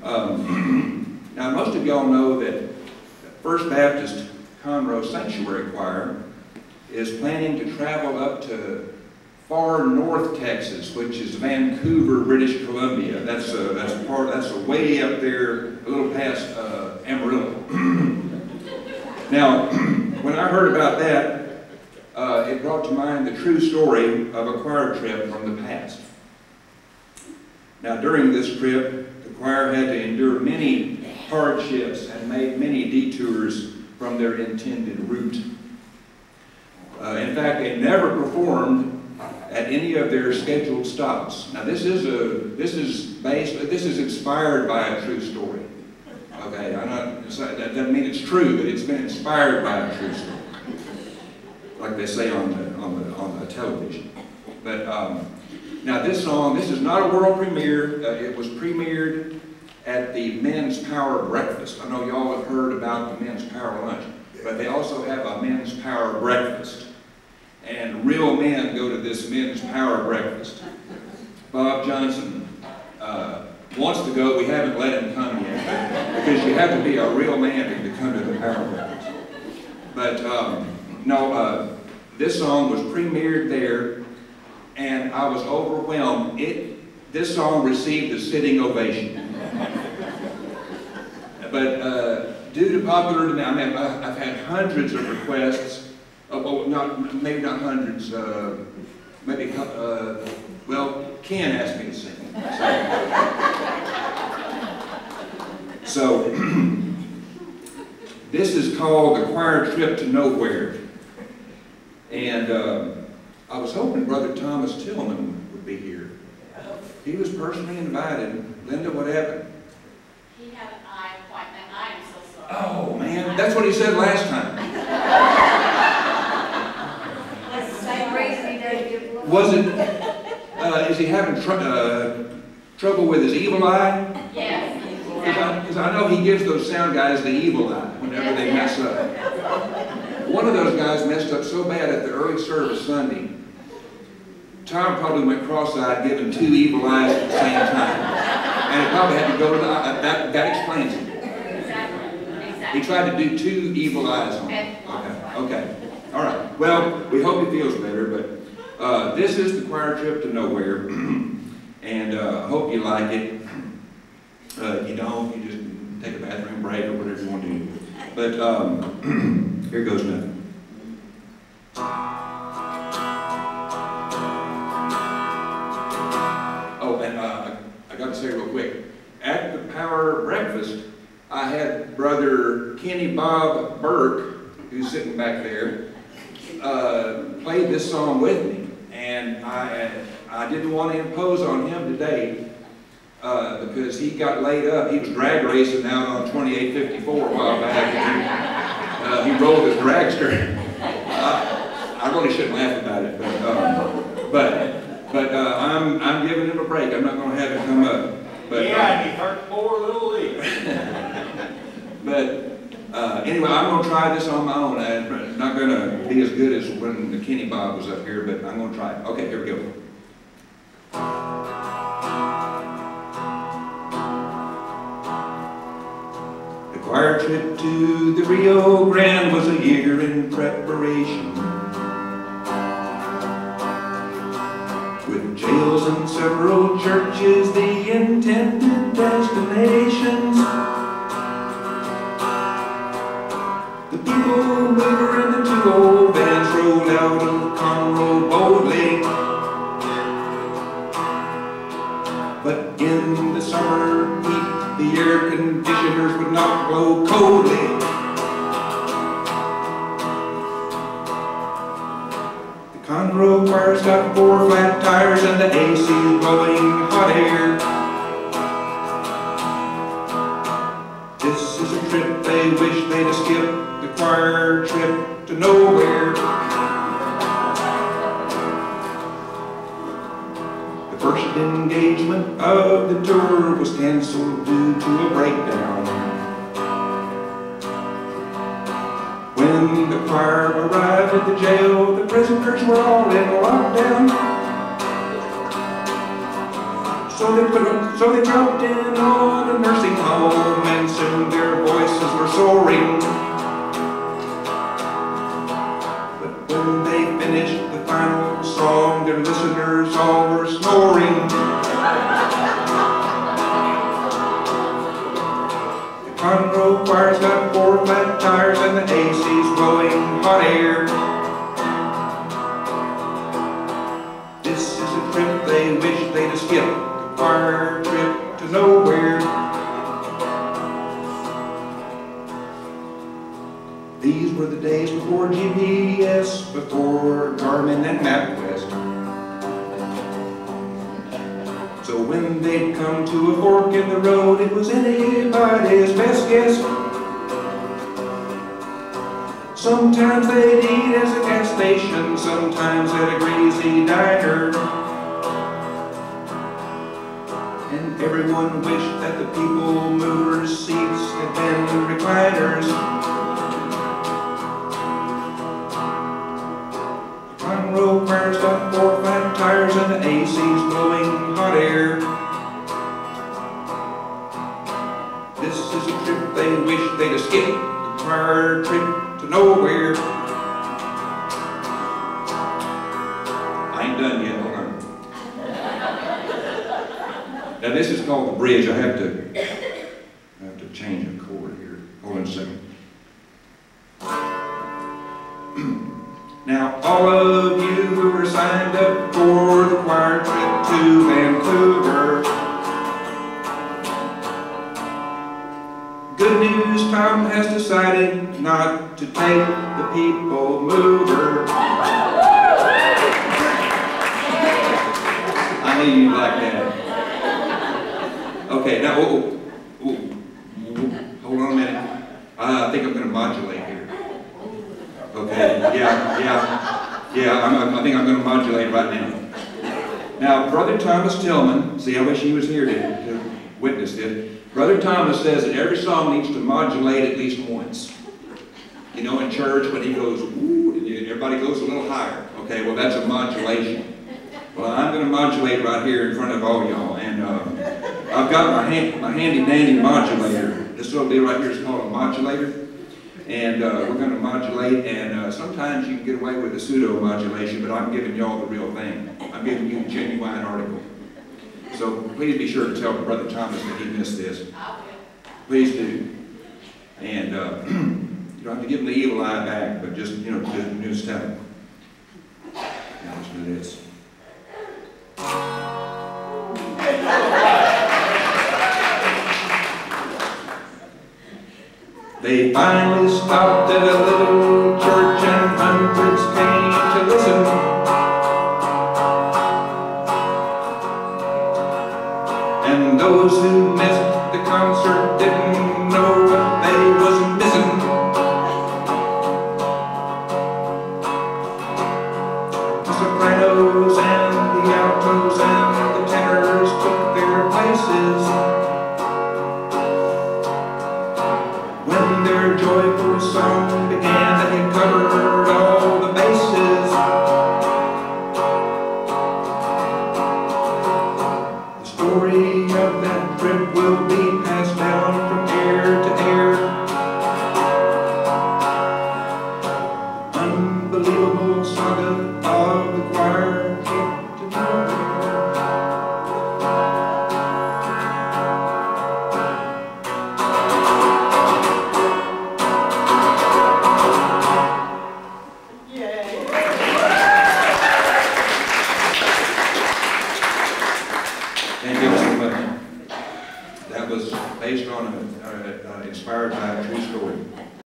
Now, most of y'all know that First Baptist Conroe Sanctuary Choir is planning to travel up to far north Texas, which is Vancouver, British Columbia. That's way up there, a little past Amarillo. Now, when I heard about that, it brought to mind the true story of a choir trip from the past. Now, during this trip, the choir had to endure many hardships and made many detours from their intended route. In fact, they never performed at any of their scheduled stops. Now, this is inspired by a true story. Okay, that doesn't mean it's true, but it's been inspired by a true story, like they say on the television. But now, this song, this is not a world premiere. It was premiered at the Men's Power Breakfast. I know y'all have heard about the Men's Power Lunch, but they also have a Men's Power Breakfast. And real men go to this Men's Power Breakfast. Bob Johnson wants to go. We haven't let him come yet, because you have to be a real man to come to the Power Breakfast. But no, this song was premiered there, and I was overwhelmed. This song received a sitting ovation. But due to popular demand, I mean, I've had hundreds of requests. Maybe not hundreds. Maybe well, Ken asked me to sing. So this is called the Choir Trip to Nowhere, and I was hoping Brother Thomas Tillman would be here. He was personally invited. Linda, what happened? He had an eye appointment. I am so sorry. Oh man, that's what he said last time. Was it, is he having trouble with his evil eye? Yes. Because I know he gives those sound guys the evil eye whenever they mess up. One of those guys messed up so bad at the early service Sunday, Tom probably went cross-eyed giving two evil eyes at the same time. And it probably had to go to the eye. That explains it. Exactly. He tried to do two evil eyes on him. Okay. All right. Well, we hope he feels better, but this is the Choir Trip to Nowhere, and I hope you like it. If you don't, you just take a bathroom break or whatever you want to do. But here goes nothing. Oh, and I got to say real quick, at the Power Breakfast, I had Brother Kenny Bob Burke, who's sitting back there, played this song with me. And I didn't want to impose on him today because he got laid up. He was drag racing out on 2854 a while back. He rolled his dragster. I really shouldn't laugh about it, but I'm giving him a break. I'm not going to have him come up. But, yeah, he hurt poor little Lee. But anyway, I'm going to try this on my own. I'm not going to be as good as when the Kenny Bob was up here, but I'm going to try it. Okay, here we go. The choir trip to the Rio Grande was a year in preparation, with jails and several churches the intended destinations. The people mover and the two old vans rolled out of Conroe boldly. But in the summer heat, the air conditioners would not blow coldly. The Conroe choir's got 4 flat tires and the AC is blowing hot air. This is a trip they wish they'd have skipped. The choir trip to nowhere. The first engagement of the tour was canceled due to a breakdown. When the choir arrived at the jail, the prisoners were all in lockdown. So So they dropped in on a nursing home, and soon their voices were soaring. But when they finished the final song, their listeners all were snoring. The Conroe choir's got 4 flat tires, and the AC's blowing hot air. This is a trip they wish they'd have skipped, the choir trip to nowhere. These were the days before GPS, before Garmin and MapQuest. So when they'd come to a fork in the road, it was anybody's best guess. Sometimes they'd eat at a gas station, sometimes at a greasy diner. And everyone wished that the people movers' seats had been recliners. Conroe choir's got 4 flat tires, and the AC's blowing hot air. This is a trip they wish they'd have skipped, the choir trip to nowhere. I ain't done yet, hold on. Now this is called the bridge. I have to change a chord here. Hold on a second. Now all of you who were signed up for the choir trip to Vancouver, good news, Tom has decided not to take the people mover. I knew you'd like that. Okay, now, hold on a minute. I think I'm going to modulate here. Okay, I think I'm going to modulate right now. Now, Brother Thomas Tillman, see, I wish he was here to witness this. Brother Thomas says that every song needs to modulate at least once. You know, in church, when he goes, ooh, and everybody goes a little higher. Okay, well, that's a modulation. Well, I'm going to modulate right here in front of all y'all. And I've got my handy-dandy modulator. This little deal right here is called a modulator. And we're going to modulate, and sometimes you can get away with a pseudo-modulation, but I'm giving y'all the real thing. I'm giving you the genuine article. So please be sure to tell Brother Thomas that he missed this. Please do. And you don't have to give him the evil eye back, but just, you know, just tell him. Now listen to this. They finally stopped at a little church, and hundreds came to listen. And those who missed the concert didn't know what they was missing. The sopranos and the altos and the tenors took their places. When their joyful song began, they had covered all the bases. The story of that trip will be passed down from ear to ear. Unbelievable saga of the choir trip to nowhere. That was based on inspired by a true story.